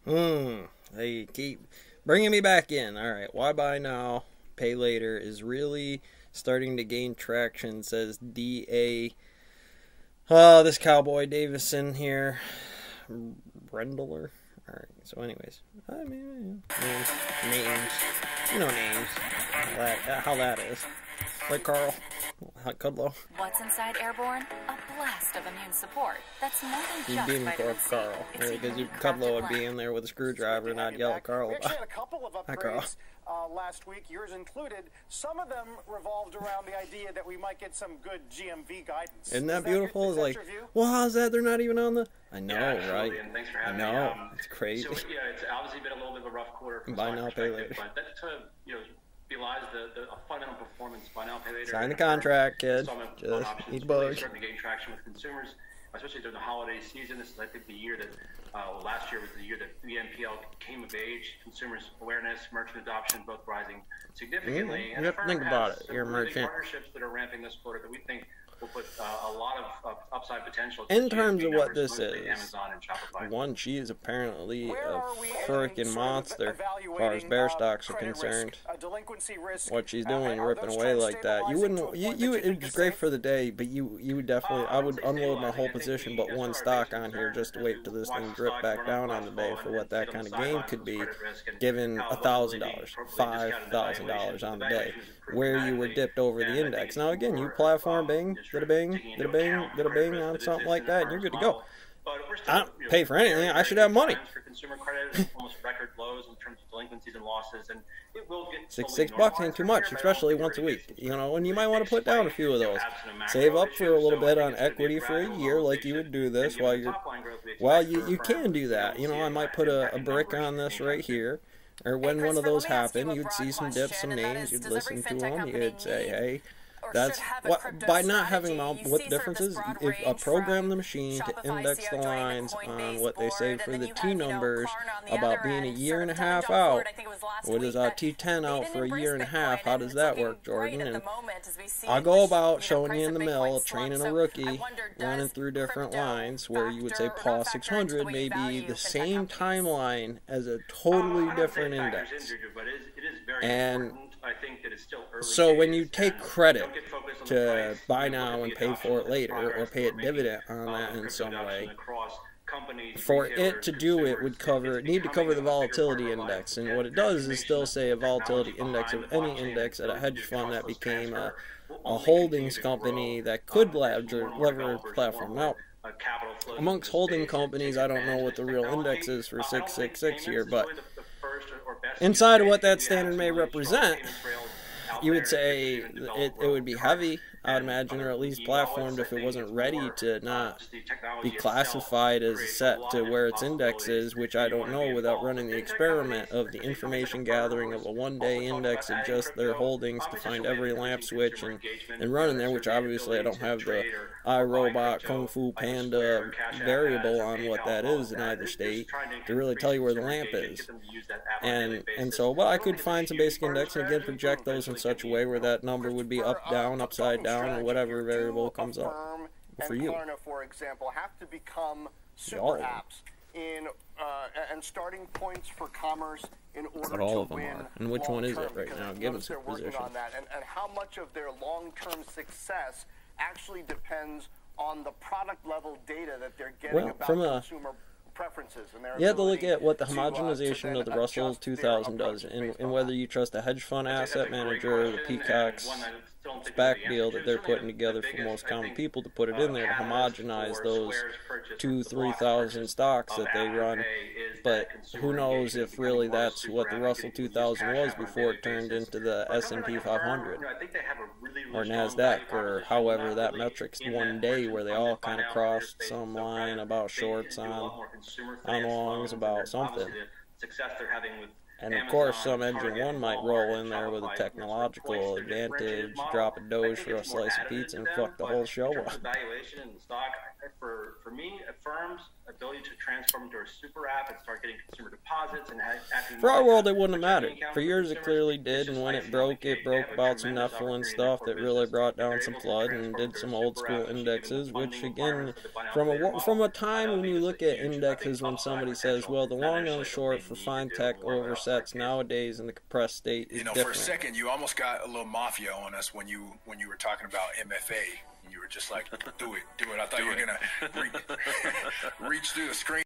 They keep bringing me back in. All right, why buy now, pay later is really starting to gain traction, says D.A. This Cowboy Davison here. Brendler. All right, so anyways. I mean, names. You know names. How that is. Like Carl. Kudlow. What's inside Airborne? A blast of immune support. That's more than You'd just be vitamin C. Carl. Because Kudlow would be in there with a screwdriver and I'd yell at Carl. We actually had a couple of Hi, Carl. upgrades last week, yours included. Some of them revolved around the idea that we might get some good GMV guidance. Isn't that beautiful? It's like, well, how's that? They're not even on the... I know, yeah, right? And thanks for having me. It's crazy. So, yeah, it's obviously been a little bit of a rough quarter from Buy now, pay later. But that sort of, belies the fundamental performance. Buy now, pay later. Sign the contract, kid. Just eat bugs. Starting to gain traction with consumers, especially during the holiday season. This is, I think, the year that, last year was the year that BNPL came of age. Consumers' awareness, merchant adoption, both rising significantly. You have to think about it. You're a merchant. Partnerships that are ramping this quarter that we think will put a lot of upside potential. In terms of what this is, Amazon and Shopify. One, she is apparently a freaking monster as far as bear stocks are concerned. What she's doing, ripping away like that. You wouldn't. It's great for the day, but you would definitely. I would unload my whole position, but one stock on here just to wait till this thing drip back down on the day for what that kind of gain could be, given $1,000, $5,000 on the day, where you were dipped over the index. Now again, you platform Bing. Did a bing on something like that, and you're good to go. I don't pay for anything. I should have money. Almost record lows in terms of delinquencies and losses, and it will get $6 ain't too much, especially once a week. And you might want to put down a few of those. Save up for a little bit on equity for a year, like you would do this while you're. Well, you can do that. I might put a brick on this right here. Or when one of those happen, you'd see some dips, some names, you'd listen to them, you'd say, hey, that's what, by not having what the difference is, if I program the machine to index the lines on what they say for the T numbers about being a year and a half out. What is a T10 out for a year and a half? How does that work, Jordan? And I'll go about showing you in the mill, training a rookie, running through different lines where you would say PAW 600 may be the same timeline as a totally different index. And so when you take credit to buy now and pay for it later, or pay a dividend on that in some way, for it to do it would need to cover the volatility index. And what it does is still say a volatility index of any index at a hedge fund that became a holdings company that could leverage platform. Now, amongst holding companies, I don't know what the real index is for 666 here, but inside of what that standard may represent, you would say it would be heavy, I'd imagine, or at least platformed if it wasn't ready to not be classified as set to where its index is, which I don't know without running the experiment of the information gathering of a one-day index of just their holdings to find every lamp switch and running there, which obviously I don't have the iRobot, Kung Fu Panda variable on what that is in either state to really tell you where the lamp is. And so, well, I could find some basic index and again project those in such a way where that number would be up, down, upside down, or whatever variable comes up for you. Klarna, for example, have to become super apps and starting points for commerce in order all to of them win. Are. And which one is it right now? Give us a position. On that, and how much of their long-term success actually depends on the product level data that they're getting about consumer preferences. And you have to look at what the homogenization of the Russell 2000 does, and whether you trust a hedge fund asset manager or the Peacock's SPAC deal that they're putting together for most common people to put it in there to homogenize those 2,000-3,000 stocks that they run. But who knows if really that's what the Russell 2000 was before it turned into the S&P 500 or NASDAQ or however that metric's one day where they all kind of crossed some line about shorts on longs about something. Success they're having with And of course, some Engine 1 might roll in there with a technological advantage, drop a Doge for a slice of pizza, and fuck the whole show up. Valuation in the stock, for me, Affirm's ability to transform into a super app and start getting consumer deposits and acting. For our world, it wouldn't have mattered. For years, it clearly did, and when it broke about some Nephilim stuff that really brought down some flood and did some old school indexes, which again, from a time when you look at indexes, when somebody says, well, the long and the short for fine tech oversets nowadays in the compressed state is different. For a second, you almost got a little mafia on us when you were talking about MFA. You were just like, do it. I thought you were going to reach through the screen.